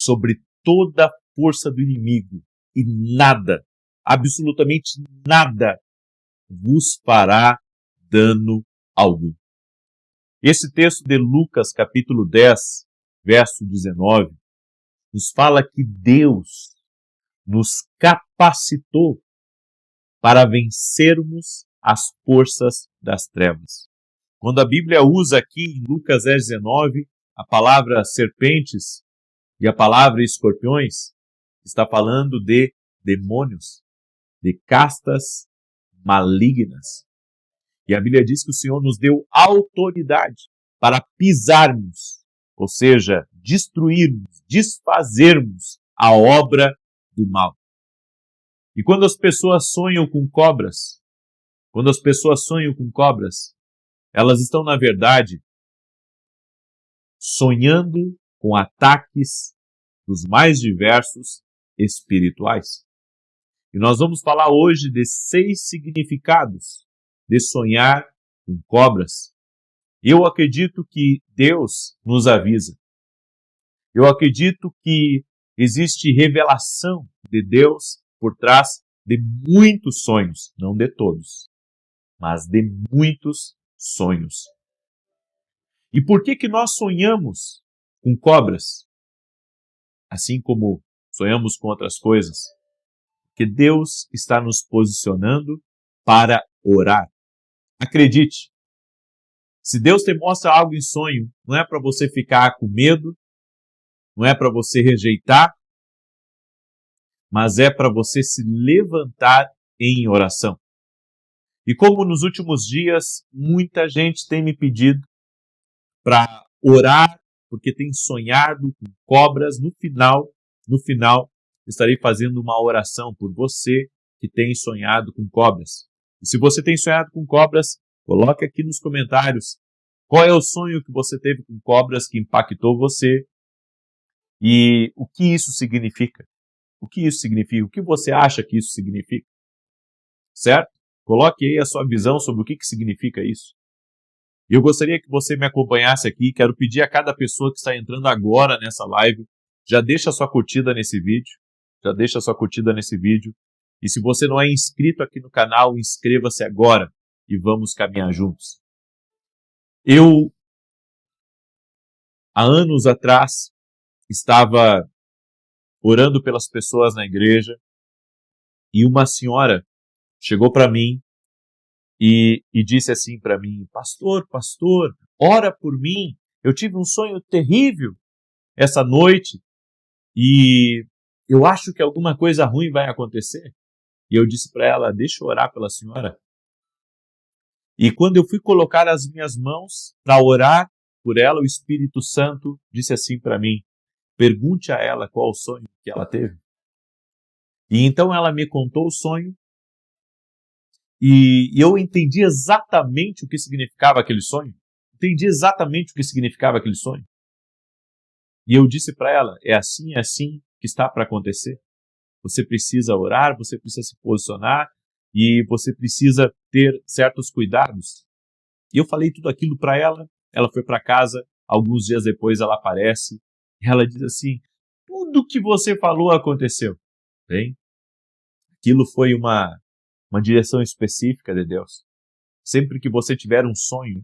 sobre toda a força do inimigo, e nada, absolutamente nada, vos fará dano algum. Esse texto de Lucas, capítulo 10, verso 19, nos fala que Deus nos capacitou para vencermos as forças das trevas. Quando a Bíblia usa aqui em Lucas 10, 19, a palavra serpentes e a palavra escorpiões, está falando de demônios, de castas malignas. E a Bíblia diz que o Senhor nos deu autoridade para pisarmos, ou seja, destruirmos, desfazermos a obra do mal. E quando as pessoas sonham com cobras, elas estão, na verdade, sonhando com ataques dos mais diversos espirituais. E nós vamos falar hoje de 6 significados de sonhar com cobras. Eu acredito que Deus nos avisa. Eu acredito que existe revelação de Deus por trás de muitos sonhos, não de todos, mas de muitos sonhos. E por que nós sonhamos com cobras? Assim como sonhamos com outras coisas? Porque Deus está nos posicionando para orar. Acredite, se Deus te mostra algo em sonho, não é para você ficar com medo, não é para você rejeitar, mas é para você se levantar em oração. E como nos últimos dias, muita gente tem me pedido para orar, porque tem sonhado com cobras, no final, estarei fazendo uma oração por você que tem sonhado com cobras. E se você tem sonhado com cobras, coloque aqui nos comentários qual é o sonho que você teve com cobras que impactou você e o que isso significa. O que isso significa? O que você acha que isso significa? Certo? Coloque aí a sua visão sobre o que significa isso. E eu gostaria que você me acompanhasse aqui. Quero pedir a cada pessoa que está entrando agora nessa live, já deixa a sua curtida nesse vídeo. E se você não é inscrito aqui no canal, inscreva-se agora e vamos caminhar juntos. Eu, há anos atrás, estava orando pelas pessoas na igreja e uma senhora chegou para mim e disse assim para mim: pastor, ora por mim. Eu tive um sonho terrível essa noite e eu acho que alguma coisa ruim vai acontecer. E eu disse para ela: deixa eu orar pela senhora. E quando eu fui colocar as minhas mãos para orar por ela, o Espírito Santo disse assim para mim: pergunte a ela qual o sonho que ela teve. E então ela me contou o sonho e eu entendi exatamente o que significava aquele sonho. E eu disse para ela: é assim que está para acontecer. Você precisa orar, você precisa se posicionar e você precisa ter certos cuidados. E eu falei tudo aquilo para ela, ela foi para casa, alguns dias depois ela aparece e ela diz assim: tudo que você falou aconteceu. Bem, aquilo foi uma direção específica de Deus. Sempre que você tiver um sonho,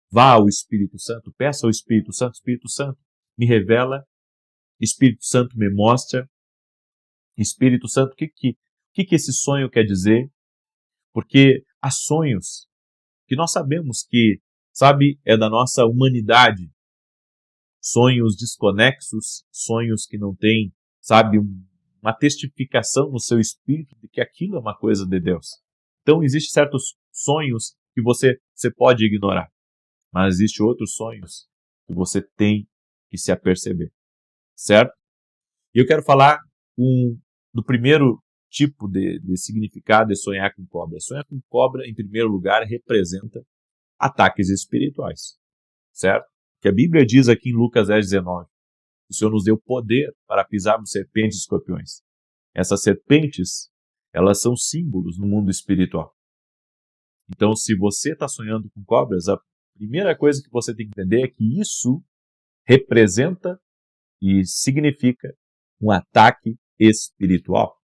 vá ao Espírito Santo, peça ao Espírito Santo, me revela, Espírito Santo me mostra, Espírito Santo, o que esse sonho quer dizer? Porque há sonhos que nós sabemos que, é da nossa humanidade. Sonhos desconexos, sonhos que não têm, uma testificação no seu espírito de que aquilo é uma coisa de Deus. Então, existem certos sonhos que você pode ignorar, mas existem outros sonhos que você tem que se aperceber, certo? E eu quero falar do primeiro tipo de significado de sonhar com cobra. Sonhar com cobra, em primeiro lugar, representa ataques espirituais, certo? Que a Bíblia diz aqui em Lucas 10, 19, o Senhor nos deu poder para pisarmos serpentes e escorpiões. Essas serpentes, elas são símbolos no mundo espiritual. Então, se você está sonhando com cobras, a primeira coisa que você tem que entender é que isso representa e significa um ataque espiritual.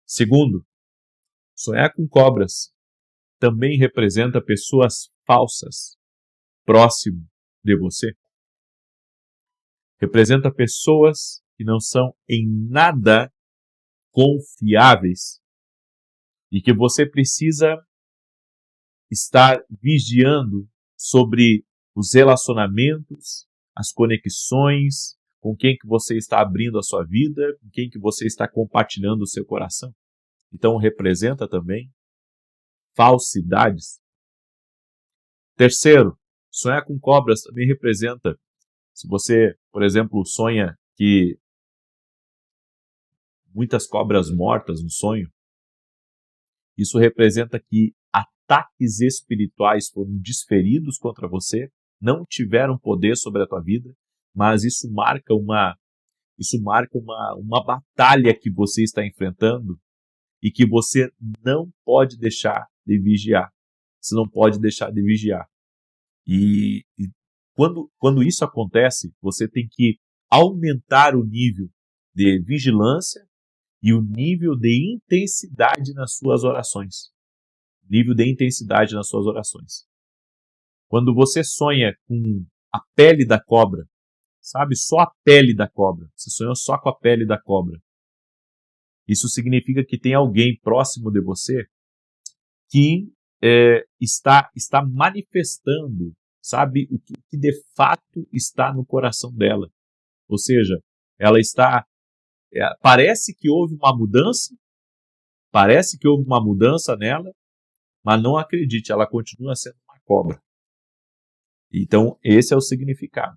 Segundo, sonhar com cobras também representa pessoas falsas próximo de você. Representa pessoas que não são em nada confiáveis e que você precisa estar vigiando sobre os relacionamentos, as conexões, com quem que você está abrindo a sua vida, com quem que você está compartilhando o seu coração. Então representa também falsidades. Terceiro, sonhar com cobras também representa, se você, por exemplo, sonha que muitas cobras mortas no sonho, isso representa que ataques espirituais foram desferidos contra você, não tiveram poder sobre a tua vida, mas isso marca uma batalha que você está enfrentando e que você não pode deixar de vigiar. Você não pode deixar de vigiar. E quando isso acontece, você tem que aumentar o nível de vigilância e o nível de intensidade nas suas orações. Nível de intensidade nas suas orações. Quando você sonha com a pele da cobra, sabe, só a pele da cobra, você sonhou só com a pele da cobra, isso significa que tem alguém próximo de você que está manifestando, sabe, o que de fato está no coração dela. Ou seja, ela está... parece que houve uma mudança nela, mas não acredite, ela continua sendo uma cobra. Então, esse é o significado.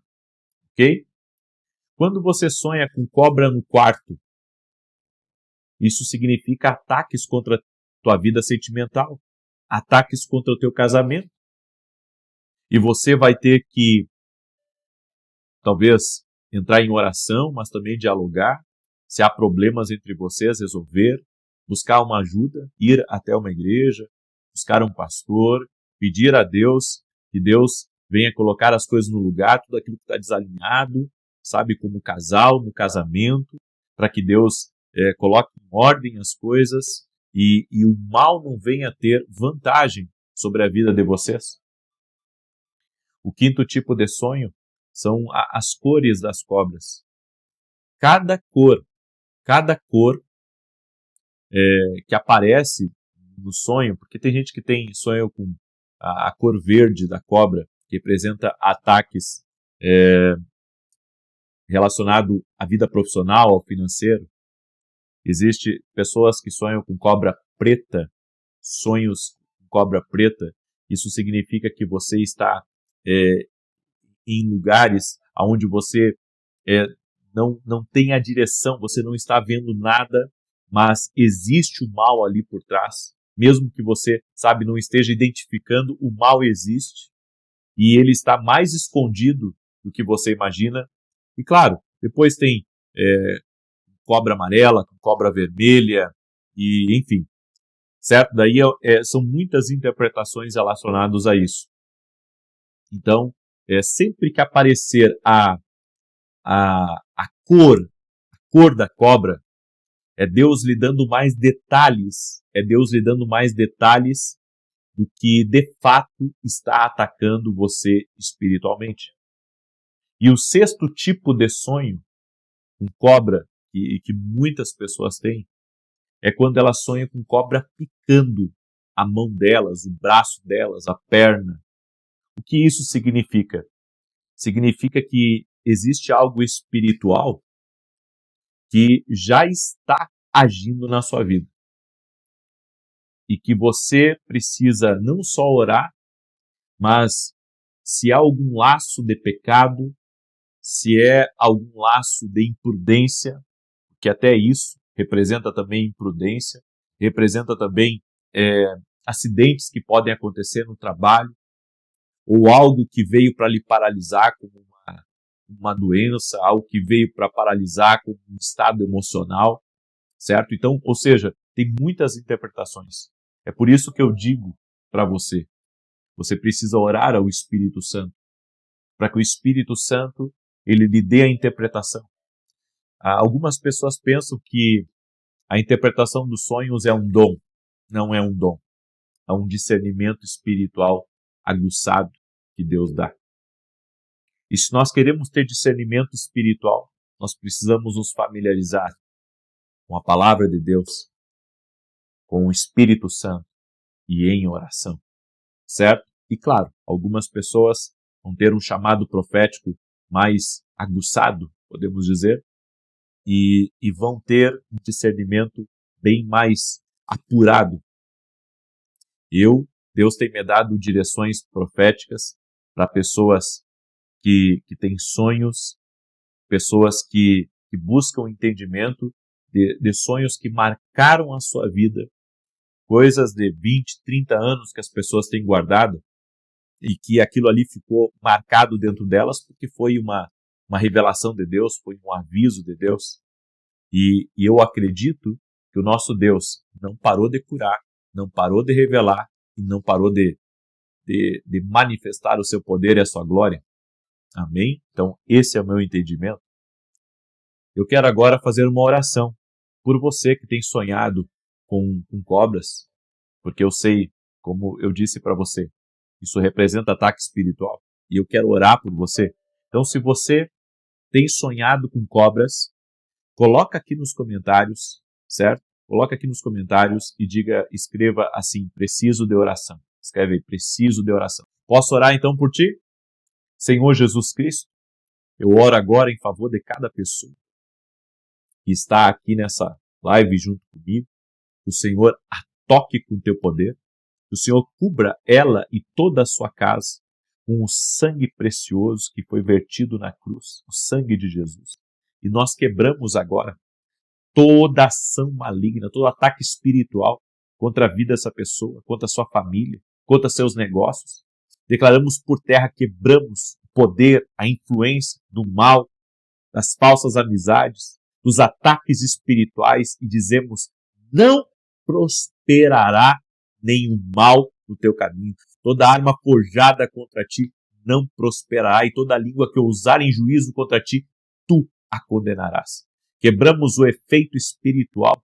Ok? Quando você sonha com cobra no quarto, isso significa ataques contra a tua vida sentimental, ataques contra o teu casamento. E você vai ter que, talvez, entrar em oração, mas também dialogar. Se há problemas entre vocês, resolver, buscar uma ajuda, ir até uma igreja, buscar um pastor, pedir a Deus que Deus venha colocar as coisas no lugar, tudo aquilo que está desalinhado, sabe, como casal, no casamento, para que Deus coloque em ordem as coisas e o mal não venha ter vantagem sobre a vida de vocês. O quinto tipo de sonho são as cores das cobras. Cada cor que aparece no sonho, porque tem gente que tem sonho com a cor verde da cobra, que representa ataques relacionados à vida profissional, ao financeiro. Existem pessoas que sonham com cobra preta, sonhos com cobra preta. Isso significa que você está em lugares onde você não tem a direção, você não está vendo nada, mas existe o mal ali por trás. Mesmo que você, sabe, não esteja identificando, o mal existe. E ele está mais escondido do que você imagina. E claro, depois tem cobra amarela, cobra vermelha, e enfim. Certo? Daí são muitas interpretações relacionadas a isso. Então, sempre que aparecer a cor da cobra, é Deus lhe dando mais detalhes, do que de fato está atacando você espiritualmente. E o sexto tipo de sonho com cobra, que muitas pessoas têm, é quando elas sonham com cobra picando a mão delas, o braço delas, a perna. O que isso significa? Significa que existe algo espiritual que já está agindo na sua vida. E que você precisa não só orar, mas se há algum laço de pecado, se é algum laço de imprudência, que até isso representa também imprudência, representa também acidentes que podem acontecer no trabalho, ou algo que veio para lhe paralisar como uma doença, algo que veio para paralisar como um estado emocional, certo? Então, ou seja, tem muitas interpretações. É por isso que eu digo para você, você precisa orar ao Espírito Santo, para que o Espírito Santo ele lhe dê a interpretação. Algumas pessoas pensam que a interpretação dos sonhos é um dom. Não é um dom. É um discernimento espiritual aguçado que Deus dá. E se nós queremos ter discernimento espiritual, nós precisamos nos familiarizar com a palavra de Deus, com o Espírito Santo e em oração, certo? E claro, algumas pessoas vão ter um chamado profético mais aguçado, podemos dizer, e vão ter um discernimento bem mais apurado. Deus tem me dado direções proféticas para pessoas que têm sonhos, pessoas que buscam entendimento de sonhos que marcaram a sua vida, coisas de 20, 30 anos que as pessoas têm guardado e que aquilo ali ficou marcado dentro delas porque foi uma revelação de Deus, foi um aviso de Deus. E eu acredito que o nosso Deus não parou de curar, não parou de revelar e não parou de manifestar o seu poder e a sua glória. Amém? Então, esse é o meu entendimento. Eu quero agora fazer uma oração por você que tem sonhado com cobras, porque eu sei, como eu disse para você, isso representa ataque espiritual. E eu quero orar por você. Então, se você tem sonhado com cobras, coloca aqui nos comentários, certo? Coloca aqui nos comentários e escreva assim, preciso de oração. Escreve aí, preciso de oração. Posso orar então por ti? Senhor Jesus Cristo, eu oro agora em favor de cada pessoa que está aqui nessa live junto comigo. Que o Senhor a toque com o teu poder. Que o Senhor cubra ela e toda a sua casa com o sangue precioso que foi vertido na cruz, o sangue de Jesus. E nós quebramos agora toda ação maligna, todo ataque espiritual contra a vida dessa pessoa, contra a sua família, contra seus negócios. Declaramos por terra, quebramos o poder, a influência do mal, das falsas amizades, dos ataques espirituais e dizemos, não prosperará nenhum mal no teu caminho. Toda arma forjada contra ti não prosperará e toda língua que ousar em juízo contra ti, tu a condenarás. Quebramos o efeito espiritual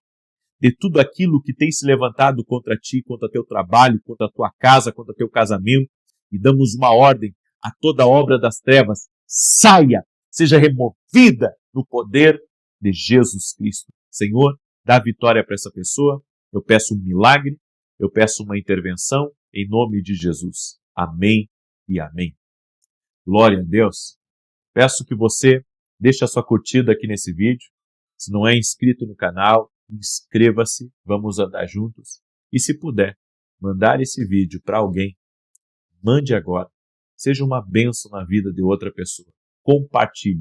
de tudo aquilo que tem se levantado contra ti, contra teu trabalho, contra a tua casa, contra teu casamento, e damos uma ordem a toda obra das trevas, saia, seja removida no poder de Jesus Cristo. Senhor, dá vitória para essa pessoa, eu peço um milagre, eu peço uma intervenção, em nome de Jesus. Amém e amém. Glória a Deus. Peço que você deixe a sua curtida aqui nesse vídeo. Se não é inscrito no canal, inscreva-se, vamos andar juntos. E se puder, mandar esse vídeo para alguém, mande agora. Seja uma bênção na vida de outra pessoa. Compartilhe.